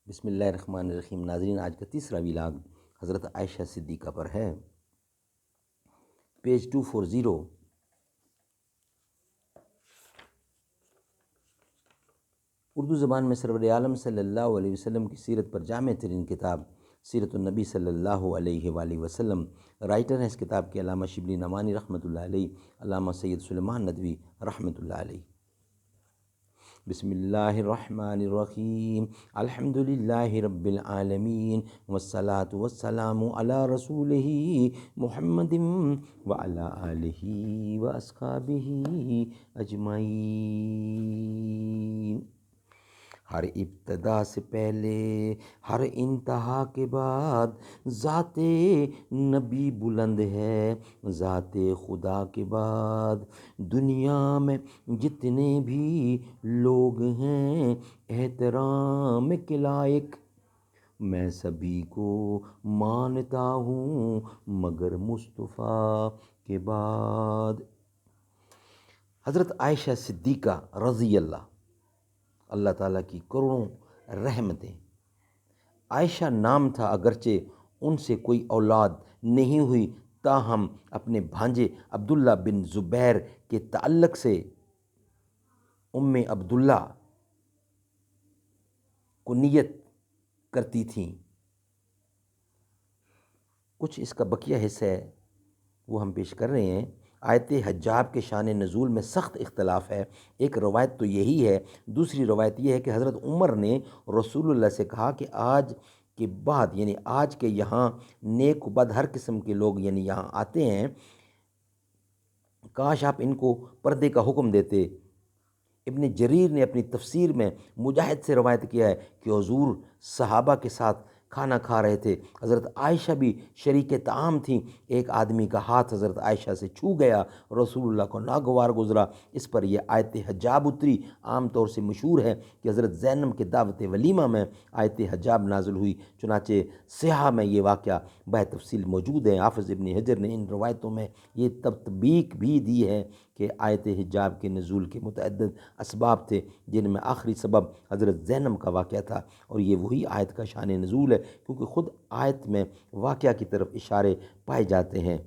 بسم اللہ الرحمن الرحیم۔ ناظرین، آج کا تیسرا ویلاگ حضرت عائشہ صدیقہ پر ہے۔ پیج 240۔ اردو زبان میں سرور عالم صلی اللہ علیہ وسلم کی سیرت پر جامع ترین کتاب سیرت النبی صلی اللہ علیہ وآلہ وسلم۔ رائٹر ہیں اس کتاب کے علامہ شبلی نعمانی رحمۃ اللہ علیہ، علامہ سید سلیمان ندوی رحمۃ اللہ علیہ۔ بسم اللہ الرحمن الرحیم۔ الحمد للہ رب العالمین، والصلاة والسلام علی رسولہ محمد وعلی آلہ واصحابہ اجمعین۔ ہر ابتدا سے پہلے، ہر انتہا کے بعد، ذات نبی بلند ہے، ذات خدا کے بعد دنیا میں جتنے بھی لوگ ہیں احترام کے لائق، میں سبھی کو مانتا ہوں مگر مصطفیٰ کے بعد۔ حضرت عائشہ صدیقہ رضی اللہ تعالیٰ کی کروڑوں رحمتیں۔ عائشہ نام تھا، اگرچہ ان سے کوئی اولاد نہیں ہوئی، تاہم اپنے بھانجے عبداللہ بن زبیر کے تعلق سے ام عبداللہ کنیت کرتی تھیں۔ کچھ اس کا بقیہ حصہ ہے وہ ہم پیش کر رہے ہیں۔ آیت حجاب کے شان نزول میں سخت اختلاف ہے۔ ایک روایت تو یہی ہے، دوسری روایت یہ ہے کہ حضرت عمر نے رسول اللہ سے کہا کہ آج کے بعد، یعنی آج کے یہاں نیک و بد ہر قسم کے لوگ یعنی یہاں آتے ہیں، کاش آپ ان کو پردے کا حکم دیتے۔ ابن جریر نے اپنی تفسیر میں مجاہد سے روایت کیا ہے کہ حضور صحابہ کے ساتھ کھانا کھا رہے تھے، حضرت عائشہ بھی شریک طعام تھیں، ایک آدمی کا ہاتھ حضرت عائشہ سے چھو گیا، رسول اللہ کو ناگوار گزرا۔ اس پر یہ آیت حجاب اتری۔ عام طور سے مشہور ہے کہ حضرت زینب کے دعوت ولیمہ میں آیت حجاب نازل ہوئی، چنانچہ صحاح میں یہ واقعہ بہ تفصیل موجود ہے۔ حافظ ابن حجر نے ان روایتوں میں یہ تطبیق بھی دی ہے کہ آیت حجاب کے نزول کے متعدد اسباب تھے، جن میں آخری سبب حضرت زینب کا واقعہ تھا، اور یہ وہی آیت کا شان نزول ہے کیونکہ خود آیت میں واقعہ کی طرف اشارے پائے جاتے ہیں۔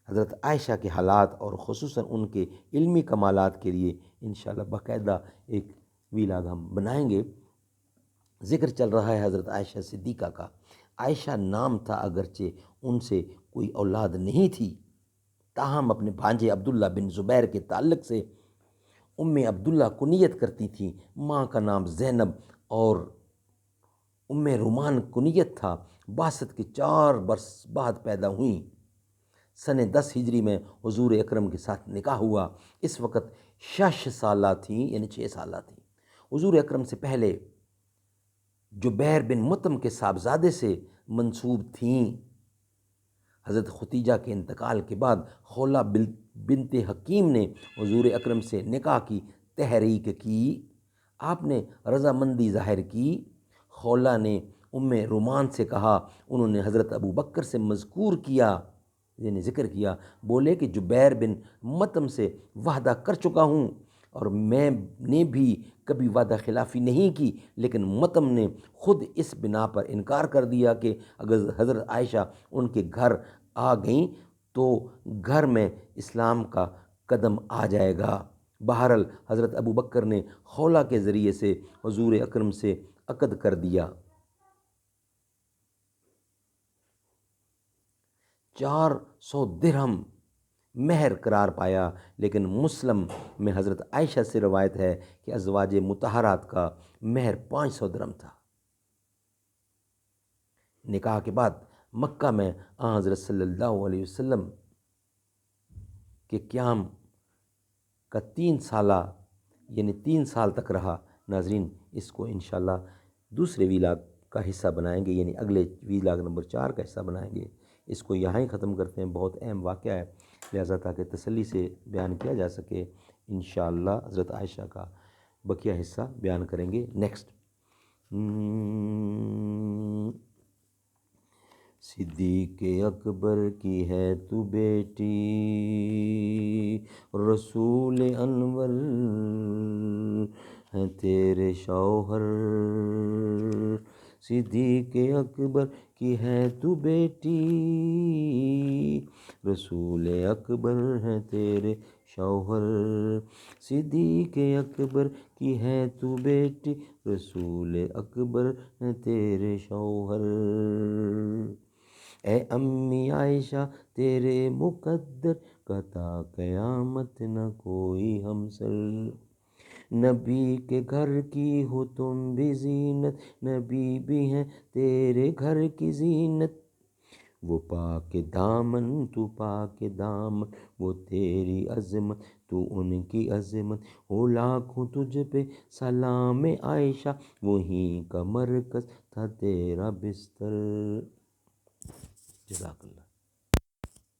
حضرت عائشہ کے حالات اور خصوصاً ان کے علمی کمالات کے لیے انشاءاللہ باقاعدہ ایک ویلاگ ہم بنائیں گے۔ ذکر چل رہا ہے حضرت عائشہ صدیقہ کا۔ عائشہ نام تھا، اگرچہ ان سے کوئی اولاد نہیں تھی، تاہم اپنے بھانجے عبداللہ بن زبیر کے تعلق سے ام عبداللہ کنیت کرتی تھیں۔ ماں کا نام زینب اور ام رومان کنیت تھا۔ بعثت کے 4 برس بعد پیدا ہوئیں۔ سن 10 ہجری میں حضور اکرم کے ساتھ نکاح ہوا۔ اس وقت 6 سالہ تھیں، یعنی 6 سالہ تھیں۔ حضور اکرم سے پہلے جبیر بن مطعم کے صاحبزادے سے منسوب تھیں۔ حضرت ختیجہ کے انتقال کے بعد خولہ بنت حکیم نے حضور اکرم سے نکاح کی تحریک کی۔ آپ نے رضامندی ظاہر کی۔ خولہ نے ام رومان سے کہا، انہوں نے حضرت ابو بکر سے مذکور کیا، یعنی ذکر کیا، بولے کہ جبیر بن مطعم سے وعدہ کر چکا ہوں اور میں نے بھی کبھی وعدہ خلافی نہیں کی، لیکن مطعم نے خود اس بنا پر انکار کر دیا کہ اگر حضرت عائشہ ان کے گھر آ گئیں تو گھر میں اسلام کا قدم آ جائے گا۔ بہرحال حضرت ابو بکر نے خولہ کے ذریعے سے حضور اکرم سے عقد کر دیا۔ 400 درہم مہر قرار پایا، لیکن مسلم میں حضرت عائشہ سے روایت ہے کہ ازواج مطہرات کا مہر 500 درہم تھا۔ نکاح کے بعد مکہ میں آن حضرت صلی اللہ علیہ وسلم کے قیام کا 3 سالہ یعنی 3 سال تک رہا۔ ناظرین، اس کو انشاءاللہ دوسرے ویلاگ کا حصہ بنائیں گے، یعنی اگلے ویلاگ نمبر 4 کا حصہ بنائیں گے۔ اس کو یہاں ہی ختم کرتے ہیں، بہت اہم واقعہ ہے، لہذا تاکہ تسلی سے بیان کیا جا سکے، انشاءاللہ حضرت عائشہ کا بقیہ حصہ بیان کریں گے نیکسٹ۔ صدیق اکبر کی ہے تو بیٹی، رسول انور ہیں تیرے شوہر، صدیق اکبر کی ہے تو بیٹی، رسول اکبر ہیں تیرے شوہر، صدیق اکبر کی ہے تو بیٹی، رسول اکبر ہیں تیرے شوہر۔ اے امی عائشہ تیرے مقدر کا تا قیامت نہ کوئی ہمسر، نبی کے گھر کی ہو تم بھی زینت، نبی بھی ہیں تیرے گھر کی زینت، وہ پاک دامن تو پاک دامن، وہ تیری عظمت تو ان کی عظمت، ہو لاکھوں تجھ پہ سلام عائشہ، وہیں کا مرکز تھا تیرا بستر۔ جزاک اللہ۔